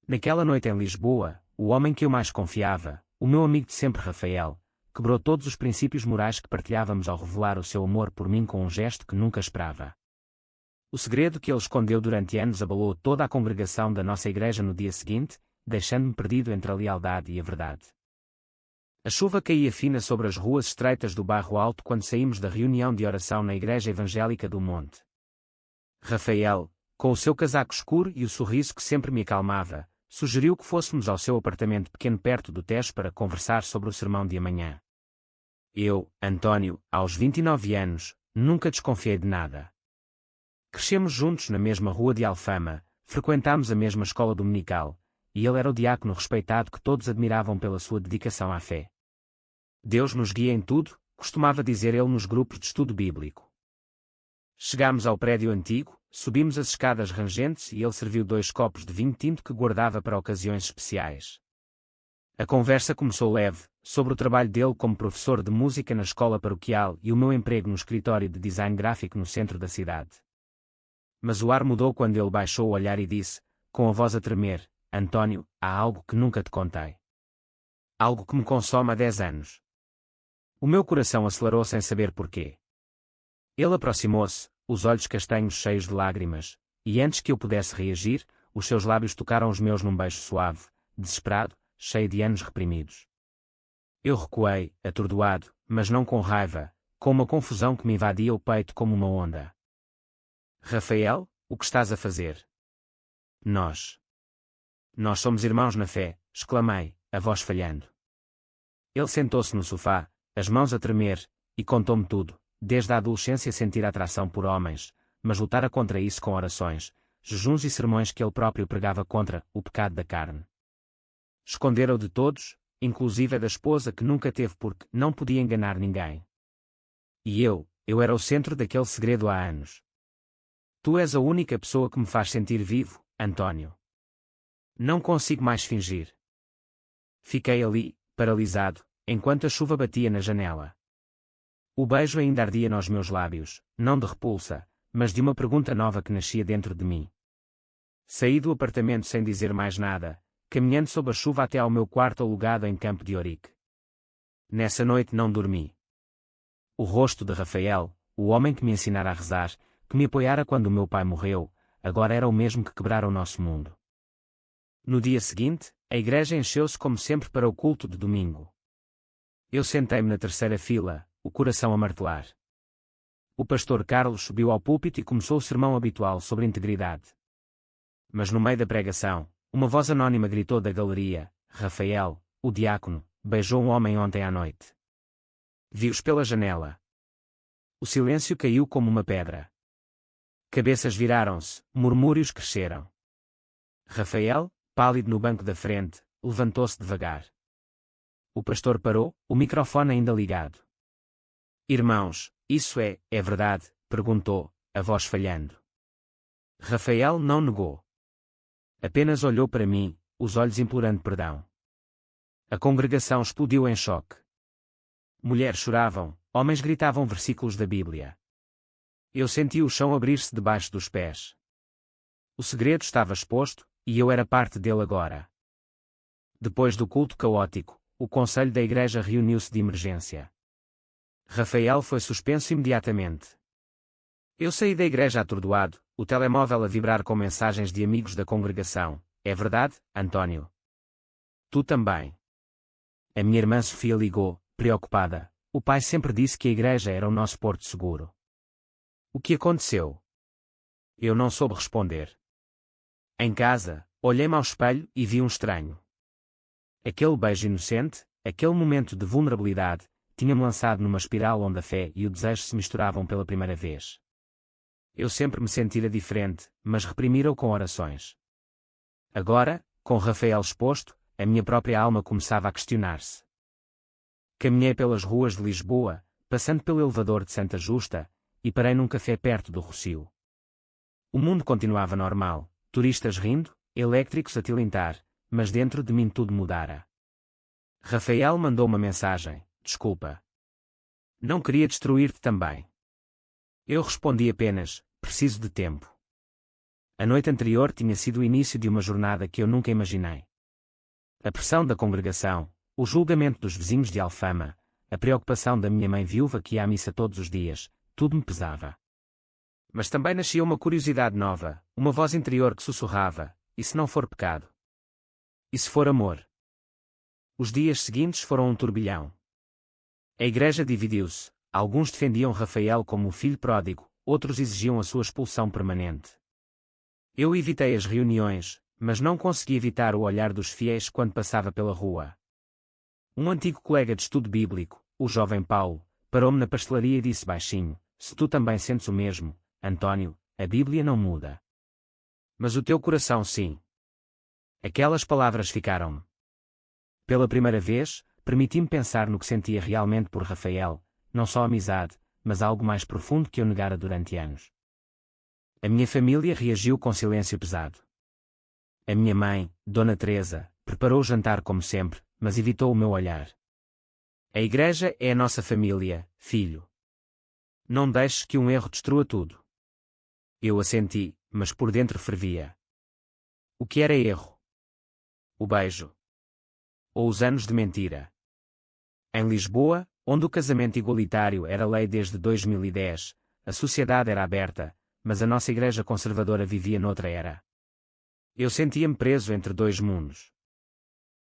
Naquela noite em Lisboa, o homem que eu mais confiava, o meu amigo de sempre Rafael, quebrou todos os princípios morais que partilhávamos ao revelar o seu amor por mim com um gesto que nunca esperava. O segredo que ele escondeu durante anos abalou toda a congregação da nossa igreja no dia seguinte, deixando-me perdido entre a lealdade e a verdade. A chuva caía fina sobre as ruas estreitas do bairro Alto quando saímos da reunião de oração na Igreja Evangélica do Monte. Rafael, com o seu casaco escuro e o sorriso que sempre me acalmava, sugeriu que fôssemos ao seu apartamento pequeno perto do Tejo para conversar sobre o sermão de amanhã. Eu, António, aos 29 anos, nunca desconfiei de nada. Crescemos juntos na mesma rua de Alfama, frequentámos a mesma escola dominical, e ele era o diácono respeitado que todos admiravam pela sua dedicação à fé. Deus nos guia em tudo, costumava dizer ele nos grupos de estudo bíblico. Chegámos ao prédio antigo, subimos as escadas rangentes e ele serviu 2 copos de vinho tinto que guardava para ocasiões especiais. A conversa começou leve, sobre o trabalho dele como professor de música na escola paroquial e o meu emprego no escritório de design gráfico no centro da cidade. Mas o ar mudou quando ele baixou o olhar e disse, com a voz a tremer: António, há algo que nunca te contei. Algo que me consome há 10 anos. O meu coração acelerou sem saber porquê. Ele aproximou-se, os olhos castanhos cheios de lágrimas, e antes que eu pudesse reagir, os seus lábios tocaram os meus num beijo suave, desesperado, cheio de anos reprimidos. Eu recuei, atordoado, mas não com raiva, com uma confusão que me invadia o peito como uma onda. Rafael, o que estás a fazer? Nós somos irmãos na fé, exclamei, a voz falhando. Ele sentou-se no sofá, as mãos a tremer, e contou-me tudo, desde a adolescência sentir atração por homens, mas lutara contra isso com orações, jejuns e sermões que ele próprio pregava contra o pecado da carne. Escondera-o de todos, inclusive da esposa que nunca teve porque não podia enganar ninguém. E eu era o centro daquele segredo há anos. Tu és a única pessoa que me faz sentir vivo, António. Não consigo mais fingir. Fiquei ali, paralisado, enquanto a chuva batia na janela. O beijo ainda ardia nos meus lábios, não de repulsa, mas de uma pergunta nova que nascia dentro de mim. Saí do apartamento sem dizer mais nada, caminhando sob a chuva até ao meu quarto alugado em Campo de Ourique. Nessa noite não dormi. O rosto de Rafael, o homem que me ensinara a rezar, que me apoiara quando o meu pai morreu, agora era o mesmo que quebrara o nosso mundo. No dia seguinte, a igreja encheu-se como sempre para o culto de domingo. Eu sentei-me na terceira fila, o coração a martelar. O pastor Carlos subiu ao púlpito e começou o sermão habitual sobre integridade. Mas no meio da pregação, uma voz anônima gritou da galeria: Rafael, o diácono, beijou um homem ontem à noite. Vi-os pela janela. O silêncio caiu como uma pedra. Cabeças viraram-se, murmúrios cresceram. Rafael, pálido no banco da frente, levantou-se devagar. O pastor parou, o microfone ainda ligado. Irmãos, isso é verdade? Perguntou, a voz falhando. Rafael não negou. Apenas olhou para mim, os olhos implorando perdão. A congregação explodiu em choque. Mulheres choravam, homens gritavam versículos da Bíblia. Eu senti o chão abrir-se debaixo dos pés. O segredo estava exposto, e eu era parte dele agora. Depois do culto caótico, o conselho da igreja reuniu-se de emergência. Rafael foi suspenso imediatamente. Eu saí da igreja atordoado, o telemóvel a vibrar com mensagens de amigos da congregação. É verdade, António? Tu também. A minha irmã Sofia ligou, preocupada. O pai sempre disse que a igreja era o nosso porto seguro. O que aconteceu? Eu não soube responder. Em casa, olhei-me ao espelho e vi um estranho. Aquele beijo inocente, aquele momento de vulnerabilidade, tinha-me lançado numa espiral onde a fé e o desejo se misturavam pela primeira vez. Eu sempre me sentira diferente, mas reprimira-o com orações. Agora, com Rafael exposto, a minha própria alma começava a questionar-se. Caminhei pelas ruas de Lisboa, passando pelo elevador de Santa Justa, e parei num café perto do Rossio. O mundo continuava normal, turistas rindo, elétricos a tilintar, mas dentro de mim tudo mudara. Rafael mandou uma mensagem: desculpa. Não queria destruir-te também. Eu respondi apenas: preciso de tempo. A noite anterior tinha sido o início de uma jornada que eu nunca imaginei. A pressão da congregação, o julgamento dos vizinhos de Alfama, a preocupação da minha mãe viúva que ia à missa todos os dias, tudo me pesava. Mas também nascia uma curiosidade nova, uma voz interior que sussurrava: e se não for pecado? E se for amor? Os dias seguintes foram um turbilhão. A igreja dividiu-se, alguns defendiam Rafael como o filho pródigo, outros exigiam a sua expulsão permanente. Eu evitei as reuniões, mas não consegui evitar o olhar dos fiéis quando passava pela rua. Um antigo colega de estudo bíblico, o jovem Paulo, parou-me na pastelaria e disse baixinho: se tu também sentes o mesmo, António, a Bíblia não muda. Mas o teu coração sim. Aquelas palavras ficaram-me. Pela primeira vez, permiti-me pensar no que sentia realmente por Rafael, não só amizade, mas algo mais profundo que eu negara durante anos. A minha família reagiu com silêncio pesado. A minha mãe, Dona Teresa, preparou o jantar como sempre, mas evitou o meu olhar. A igreja é a nossa família, filho. Não deixes que um erro destrua tudo. Eu assenti, mas por dentro fervia. O que era erro? O beijo? Ou os anos de mentira? Em Lisboa, onde o casamento igualitário era lei desde 2010, a sociedade era aberta, mas a nossa igreja conservadora vivia noutra era. Eu sentia-me preso entre dois mundos.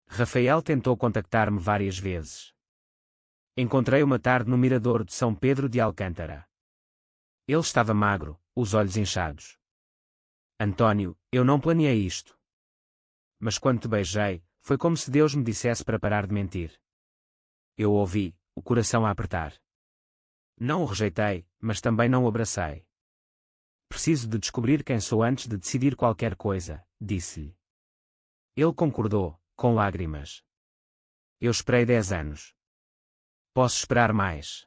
Rafael tentou contactar-me várias vezes. Encontrei uma tarde no mirador de São Pedro de Alcântara. Ele estava magro, os olhos inchados. António, eu não planeei isto. Mas quando te beijei, foi como se Deus me dissesse para parar de mentir. Eu ouvi, o coração a apertar. Não o rejeitei, mas também não o abracei. Preciso de descobrir quem sou antes de decidir qualquer coisa, disse-lhe. Ele concordou, com lágrimas. Eu esperei 10 anos. Posso esperar mais.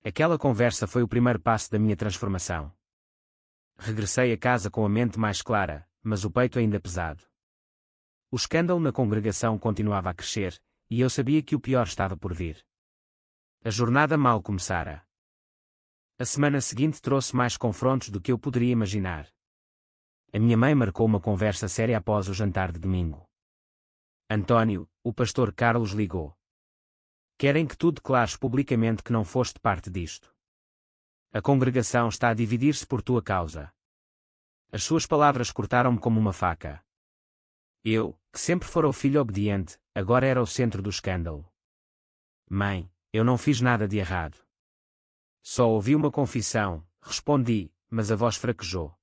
Aquela conversa foi o primeiro passo da minha transformação. Regressei a casa com a mente mais clara, mas o peito ainda pesado. O escândalo na congregação continuava a crescer, e eu sabia que o pior estava por vir. A jornada mal começara. A semana seguinte trouxe mais confrontos do que eu poderia imaginar. A minha mãe marcou uma conversa séria após o jantar de domingo. António, o pastor Carlos ligou. Querem que tu declares publicamente que não foste parte disto. A congregação está a dividir-se por tua causa. As suas palavras cortaram-me como uma faca. Eu, que sempre fora o filho obediente, agora era o centro do escândalo. Mãe, eu não fiz nada de errado. Só ouvi uma confissão, respondi, mas a voz fraquejou.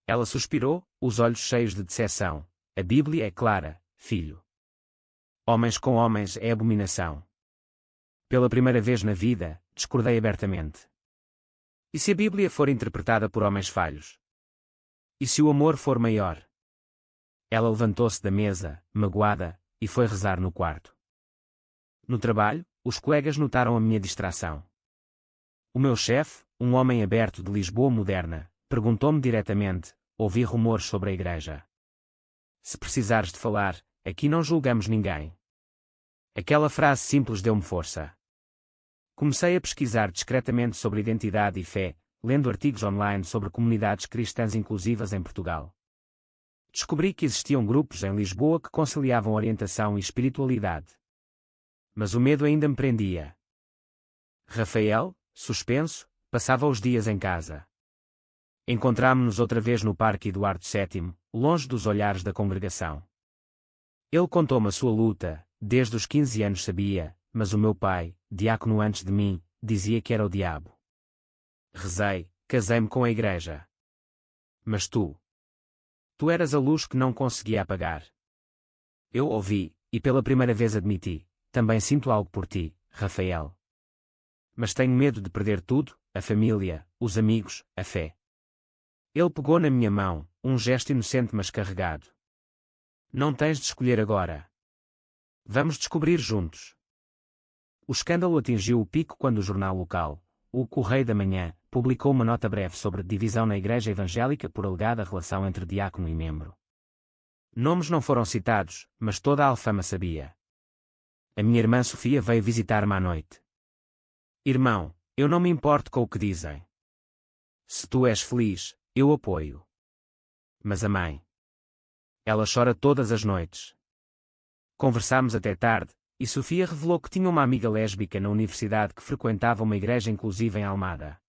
Ela suspirou, os olhos cheios de decepção. A Bíblia é clara, filho. Homens com homens é abominação. Pela primeira vez na vida, discordei abertamente. E se a Bíblia for interpretada por homens falhos? E se o amor for maior? Ela levantou-se da mesa, magoada, e foi rezar no quarto. No trabalho, os colegas notaram a minha distração. O meu chefe, um homem aberto de Lisboa moderna, perguntou-me diretamente: ouvi rumores sobre a igreja. Se precisares de falar, aqui não julgamos ninguém. Aquela frase simples deu-me força. Comecei a pesquisar discretamente sobre identidade e fé, lendo artigos online sobre comunidades cristãs inclusivas em Portugal. Descobri que existiam grupos em Lisboa que conciliavam orientação e espiritualidade. Mas o medo ainda me prendia. Rafael, suspenso, passava os dias em casa. Encontrámo-nos outra vez no Parque Eduardo VII, longe dos olhares da congregação. Ele contou-me a sua luta, desde os 15 anos sabia, mas o meu pai, diácono antes de mim, dizia que era o diabo. Rezei, casei-me com a igreja. Mas tu eras a luz que não conseguia apagar. Eu ouvi, e pela primeira vez admiti, também sinto algo por ti, Rafael. Mas tenho medo de perder tudo, a família, os amigos, a fé. Ele pegou na minha mão, um gesto inocente mas carregado. Não tens de escolher agora. Vamos descobrir juntos. O escândalo atingiu o pico quando o jornal local, o Correio da Manhã, publicou uma nota breve sobre divisão na Igreja Evangélica por alegada relação entre diácono e membro. Nomes não foram citados, mas toda a Alfama sabia. A minha irmã Sofia veio visitar-me à noite. Irmão, eu não me importo com o que dizem. Se tu és feliz, eu apoio. Mas a mãe. Ela chora todas as noites. Conversámos até tarde, e Sofia revelou que tinha uma amiga lésbica na universidade que frequentava uma igreja inclusiva em Almada.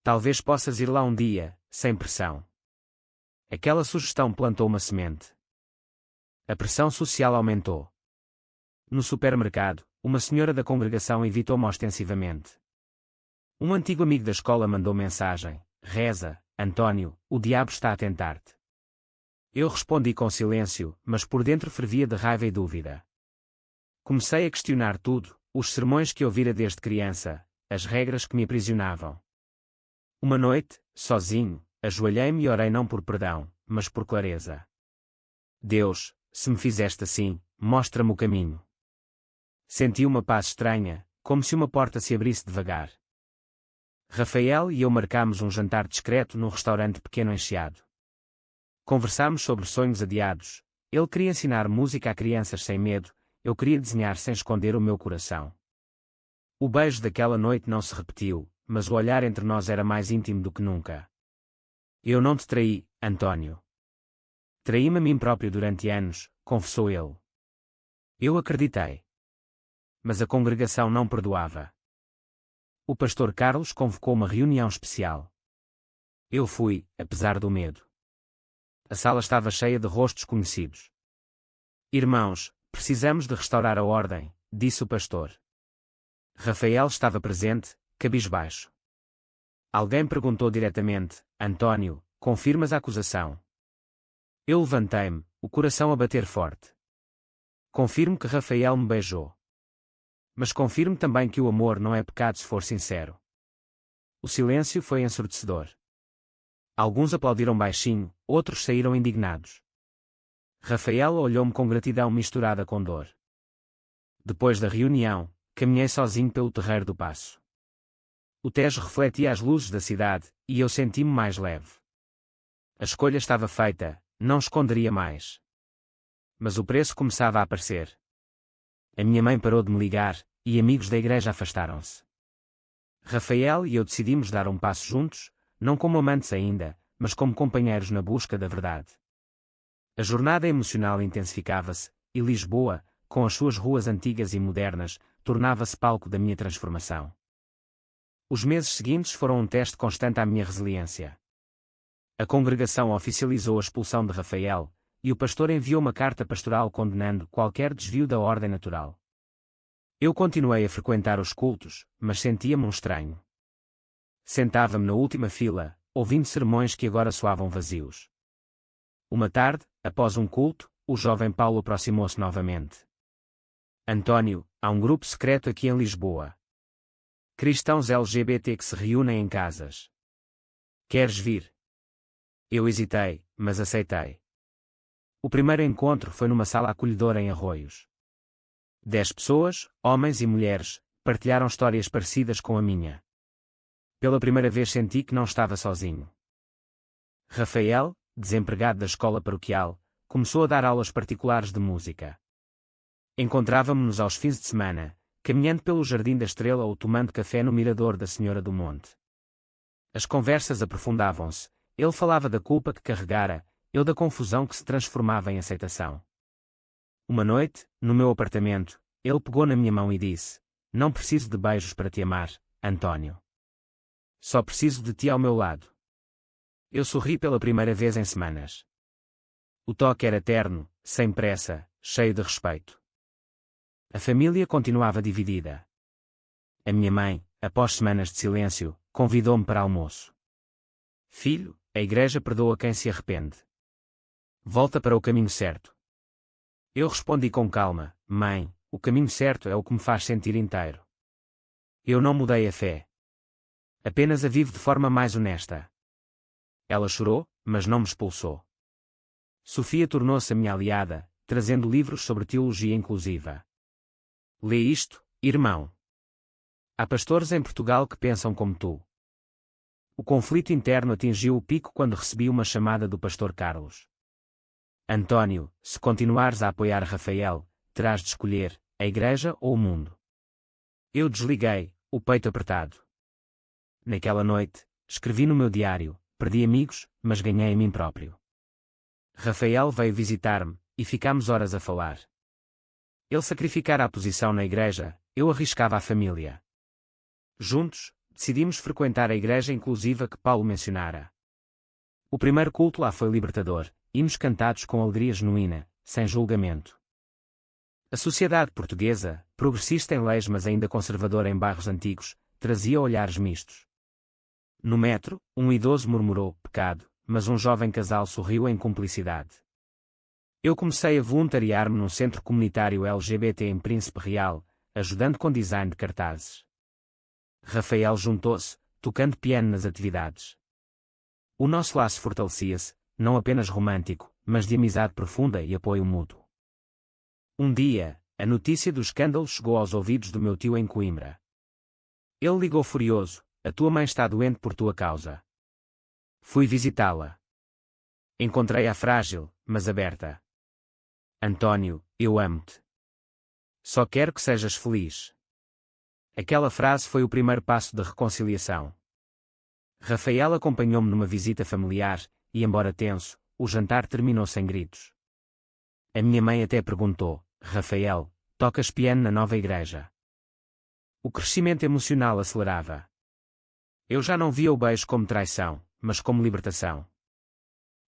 Talvez possas ir lá um dia, sem pressão. Aquela sugestão plantou uma semente. A pressão social aumentou. No supermercado, uma senhora da congregação evitou-me ostensivamente. Um antigo amigo da escola mandou mensagem: reza, António, o diabo está a tentar-te. Eu respondi com silêncio, mas por dentro fervia de raiva e dúvida. Comecei a questionar tudo, os sermões que ouvira desde criança, as regras que me aprisionavam. Uma noite, sozinho, ajoelhei-me e orei não por perdão, mas por clareza. Deus, se me fizeste assim, mostra-me o caminho. Senti uma paz estranha, como se uma porta se abrisse devagar. Rafael e eu marcámos um jantar discreto num restaurante pequeno em Chiado. Conversámos sobre sonhos adiados. Ele queria ensinar música a crianças sem medo, eu queria desenhar sem esconder o meu coração. O beijo daquela noite não se repetiu, mas o olhar entre nós era mais íntimo do que nunca. Eu não te traí, António. Traí-me a mim próprio durante anos, confessou ele. Eu acreditei. Mas a congregação não perdoava. O pastor Carlos convocou uma reunião especial. Eu fui, apesar do medo. A sala estava cheia de rostos conhecidos. Irmãos, precisamos de restaurar a ordem, disse o pastor. Rafael estava presente, cabisbaixo. Alguém perguntou diretamente: António, confirmas a acusação? Eu levantei-me, o coração a bater forte. Confirmo que Rafael me beijou. Mas confirmo também que o amor não é pecado se for sincero. O silêncio foi ensurdecedor. Alguns aplaudiram baixinho, outros saíram indignados. Rafael olhou-me com gratidão misturada com dor. Depois da reunião, caminhei sozinho pelo terreiro do Paço. O Tejo refletia as luzes da cidade, e eu senti-me mais leve. A escolha estava feita, não esconderia mais. Mas o preço começava a aparecer. A minha mãe parou de me ligar, e amigos da igreja afastaram-se. Rafael e eu decidimos dar um passo juntos, não como amantes ainda, mas como companheiros na busca da verdade. A jornada emocional intensificava-se, e Lisboa, com as suas ruas antigas e modernas, tornava-se palco da minha transformação. Os meses seguintes foram um teste constante à minha resiliência. A congregação oficializou a expulsão de Rafael, e o pastor enviou uma carta pastoral condenando qualquer desvio da ordem natural. Eu continuei a frequentar os cultos, mas sentia-me um estranho. Sentava-me na última fila, ouvindo sermões que agora soavam vazios. Uma tarde, após um culto, o jovem Paulo aproximou-se novamente. António, há um grupo secreto aqui em Lisboa. Cristãos LGBT que se reúnem em casas. Queres vir? Eu hesitei, mas aceitei. O primeiro encontro foi numa sala acolhedora em Arroios. 10 pessoas, homens e mulheres, partilharam histórias parecidas com a minha. Pela primeira vez senti que não estava sozinho. Rafael, desempregado da escola paroquial, começou a dar aulas particulares de música. Encontrávamos-nos aos fins de semana, caminhando pelo Jardim da Estrela ou tomando café no Mirador da Senhora do Monte. As conversas aprofundavam-se, ele falava da culpa que carregara, eu da confusão que se transformava em aceitação. Uma noite, no meu apartamento, ele pegou na minha mão e disse: Não preciso de beijos para te amar, António. Só preciso de ti ao meu lado. Eu sorri pela primeira vez em semanas. O toque era terno, sem pressa, cheio de respeito. A família continuava dividida. A minha mãe, após semanas de silêncio, convidou-me para almoço. Filho, a igreja perdoa quem se arrepende. Volta para o caminho certo. Eu respondi com calma: Mãe, o caminho certo é o que me faz sentir inteiro. Eu não mudei a fé. Apenas a vivo de forma mais honesta. Ela chorou, mas não me expulsou. Sofia tornou-se a minha aliada, trazendo livros sobre teologia inclusiva. Lê isto, irmão. Há pastores em Portugal que pensam como tu. O conflito interno atingiu o pico quando recebi uma chamada do pastor Carlos. António, se continuares a apoiar Rafael, terás de escolher a igreja ou o mundo. Eu desliguei, o peito apertado. Naquela noite, escrevi no meu diário: perdi amigos, mas ganhei a mim próprio. Rafael veio visitar-me, e ficámos horas a falar. Ele sacrificara a posição na igreja, eu arriscava a família. Juntos, decidimos frequentar a igreja inclusiva que Paulo mencionara. O primeiro culto lá foi libertador, hinos cantados com alegria genuína, sem julgamento. A sociedade portuguesa, progressista em leis mas ainda conservadora em bairros antigos, trazia olhares mistos. No metro, um idoso murmurou, pecado, mas um jovem casal sorriu em cumplicidade. Eu comecei a voluntariar-me num centro comunitário LGBT em Príncipe Real, ajudando com design de cartazes. Rafael juntou-se, tocando piano nas atividades. O nosso laço fortalecia-se, não apenas romântico, mas de amizade profunda e apoio mútuo. Um dia, a notícia do escândalo chegou aos ouvidos do meu tio em Coimbra. Ele ligou furioso, a tua mãe está doente por tua causa. Fui visitá-la. Encontrei-a frágil, mas aberta. António, eu amo-te. Só quero que sejas feliz. Aquela frase foi o primeiro passo da reconciliação. Rafael acompanhou-me numa visita familiar, e embora tenso, o jantar terminou sem gritos. A minha mãe até perguntou, Rafael, tocas piano na nova igreja? O crescimento emocional acelerava. Eu já não via o beijo como traição, mas como libertação.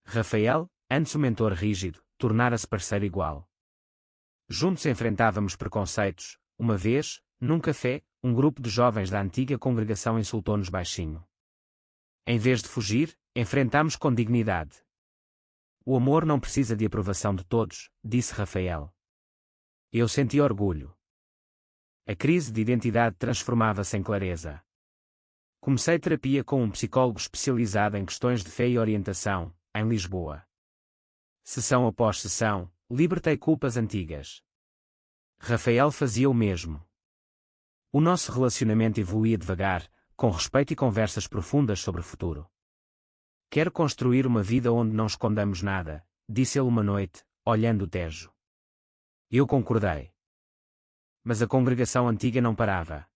Rafael, antes o mentor rígido, tornara-se parceiro igual. Juntos enfrentávamos preconceitos. Uma vez, num café, um grupo de jovens da antiga congregação insultou-nos baixinho. Em vez de fugir, enfrentámos com dignidade. O amor não precisa de aprovação de todos, disse Rafael. Eu senti orgulho. A crise de identidade transformava-se em clareza. Comecei terapia com um psicólogo especializado em questões de fé e orientação, em Lisboa. Sessão após sessão, libertei culpas antigas. Rafael fazia o mesmo. O nosso relacionamento evoluía devagar, com respeito e conversas profundas sobre o futuro. Quero construir uma vida onde não escondamos nada, disse ele uma noite, olhando o Tejo. Eu concordei. Mas a congregação antiga não parava.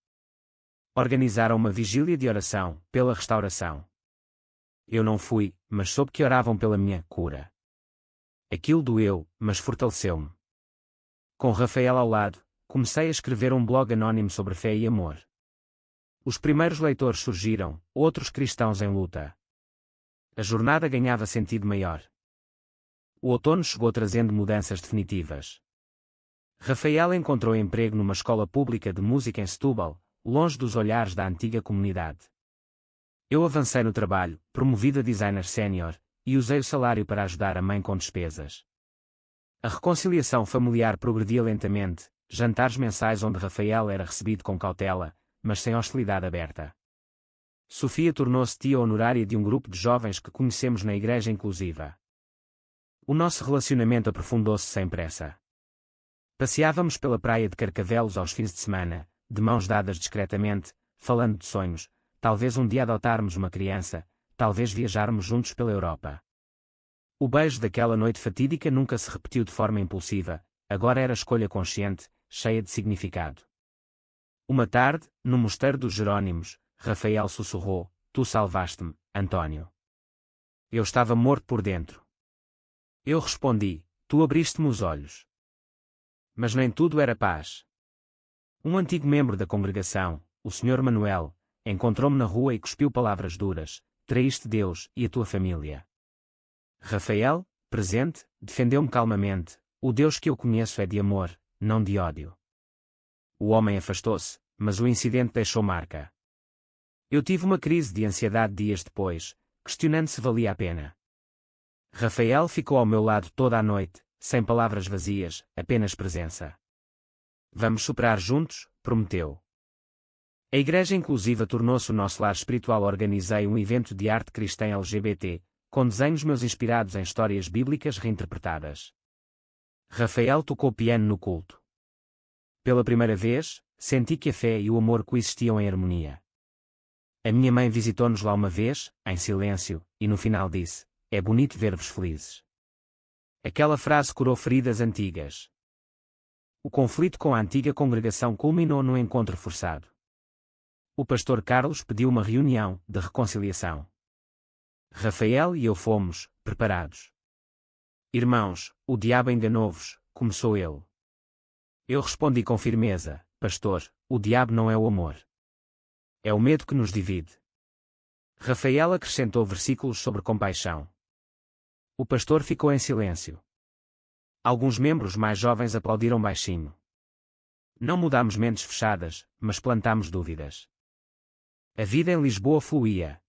Organizaram uma vigília de oração, pela restauração. Eu não fui, mas soube que oravam pela minha cura. Aquilo doeu, mas fortaleceu-me. Com Rafael ao lado, comecei a escrever um blog anónimo sobre fé e amor. Os primeiros leitores surgiram, outros cristãos em luta. A jornada ganhava sentido maior. O outono chegou trazendo mudanças definitivas. Rafael encontrou emprego numa escola pública de música em Setúbal, longe dos olhares da antiga comunidade. Eu avancei no trabalho, promovido a designer sénior, e usei o salário para ajudar a mãe com despesas. A reconciliação familiar progredia lentamente, jantares mensais onde Rafael era recebido com cautela, mas sem hostilidade aberta. Sofia tornou-se tia honorária de um grupo de jovens que conhecemos na igreja inclusiva. O nosso relacionamento aprofundou-se sem pressa. Passeávamos pela praia de Carcavelos aos fins de semana, de mãos dadas discretamente, falando de sonhos, talvez um dia adotarmos uma criança, talvez viajarmos juntos pela Europa. O beijo daquela noite fatídica nunca se repetiu de forma impulsiva, agora era escolha consciente, cheia de significado. Uma tarde, no mosteiro dos Jerónimos, Rafael sussurrou, tu salvaste-me, António. Eu estava morto por dentro. Eu respondi, tu abriste-me os olhos. Mas nem tudo era paz. Um antigo membro da congregação, o Sr. Manuel, encontrou-me na rua e cuspiu palavras duras, traíste Deus e a tua família. Rafael, presente, defendeu-me calmamente, o Deus que eu conheço é de amor, não de ódio. O homem afastou-se, mas o incidente deixou marca. Eu tive uma crise de ansiedade dias depois, questionando se valia a pena. Rafael ficou ao meu lado toda a noite, sem palavras vazias, apenas presença. Vamos superar juntos, prometeu. A Igreja Inclusiva tornou-se o nosso lar espiritual. Organizei um evento de arte cristã LGBT, com desenhos meus inspirados em histórias bíblicas reinterpretadas. Rafael tocou piano no culto. Pela primeira vez, senti que a fé e o amor coexistiam em harmonia. A minha mãe visitou-nos lá uma vez, em silêncio, e no final disse, é bonito ver-vos felizes. Aquela frase curou feridas antigas. O conflito com a antiga congregação culminou num encontro forçado. O pastor Carlos pediu uma reunião de reconciliação. Rafael e eu fomos, preparados. Irmãos, o diabo enganou-vos, começou ele. Eu respondi com firmeza: pastor, o diabo não é o amor. É o medo que nos divide. Rafael acrescentou versículos sobre compaixão. O pastor ficou em silêncio. Alguns membros mais jovens aplaudiram baixinho. Não mudámos mentes fechadas, mas plantámos dúvidas. A vida em Lisboa fluía.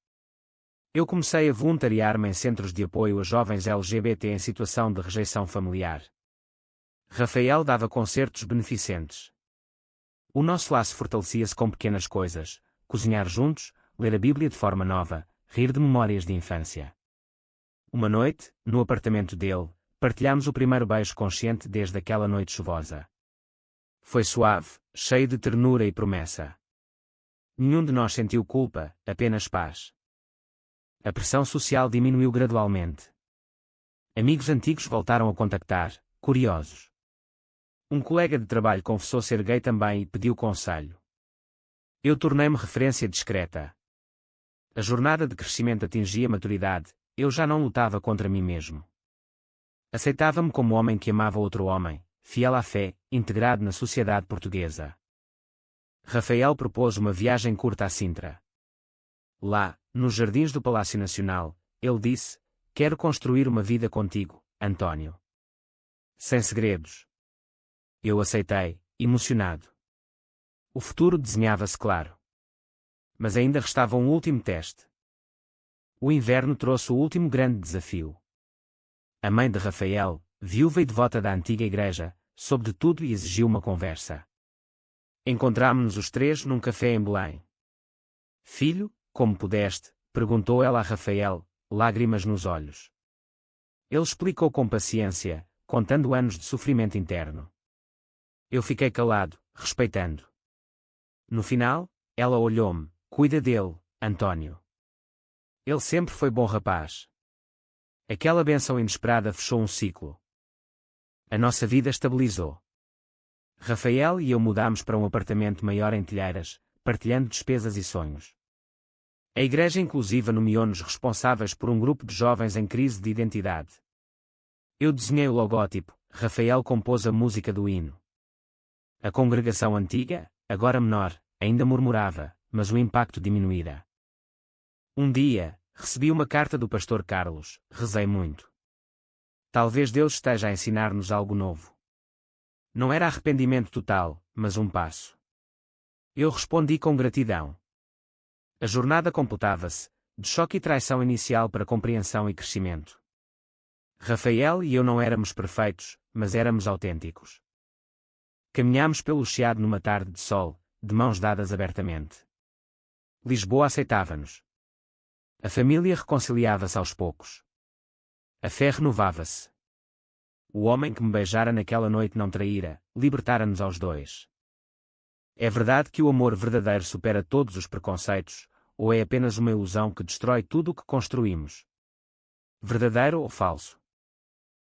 Eu comecei a voluntariar-me em centros de apoio a jovens LGBT em situação de rejeição familiar. Rafael dava concertos beneficentes. O nosso laço fortalecia-se com pequenas coisas: cozinhar juntos, ler a Bíblia de forma nova, rir de memórias de infância. Uma noite, no apartamento dele, partilhámos o primeiro beijo consciente desde aquela noite chuvosa. Foi suave, cheio de ternura e promessa. Nenhum de nós sentiu culpa, apenas paz. A pressão social diminuiu gradualmente. Amigos antigos voltaram a contactar, curiosos. Um colega de trabalho confessou ser gay também e pediu conselho. Eu tornei-me referência discreta. A jornada de crescimento atingia maturidade, eu já não lutava contra mim mesmo. Aceitava-me como homem que amava outro homem, fiel à fé, integrado na sociedade portuguesa. Rafael propôs uma viagem curta a Sintra. Lá, nos jardins do Palácio Nacional, ele disse: quero construir uma vida contigo, António. Sem segredos. Eu aceitei, emocionado. O futuro desenhava-se claro. Mas ainda restava um último teste. O inverno trouxe o último grande desafio. A mãe de Rafael, viúva e devota da antiga igreja, soube de tudo e exigiu uma conversa. Encontrámo-nos os três num café em Belém. Filho, como pudeste? Perguntou ela a Rafael, lágrimas nos olhos. Ele explicou com paciência, contando anos de sofrimento interno. Eu fiquei calado, respeitando. No final, ela olhou-me: cuida dele, António. Ele sempre foi bom rapaz. Aquela bênção inesperada fechou um ciclo. A nossa vida estabilizou. Rafael e eu mudámos para um apartamento maior em Telheiras, partilhando despesas e sonhos. A igreja inclusiva nomeou-nos responsáveis por um grupo de jovens em crise de identidade. Eu desenhei o logótipo, Rafael compôs a música do hino. A congregação antiga, agora menor, ainda murmurava, mas o impacto diminuíra. Um dia, recebi uma carta do pastor Carlos, rezei muito. Talvez Deus esteja a ensinar-nos algo novo. Não era arrependimento total, mas um passo. Eu respondi com gratidão. A jornada completava-se, de choque e traição inicial para compreensão e crescimento. Rafael e eu não éramos perfeitos, mas éramos autênticos. Caminhámos pelo Chiado numa tarde de sol, de mãos dadas abertamente. Lisboa aceitava-nos. A família reconciliava-se aos poucos. A fé renovava-se. O homem que me beijara naquela noite não traíra, libertara-nos aos dois. É verdade que o amor verdadeiro supera todos os preconceitos, ou é apenas uma ilusão que destrói tudo o que construímos? Verdadeiro ou falso?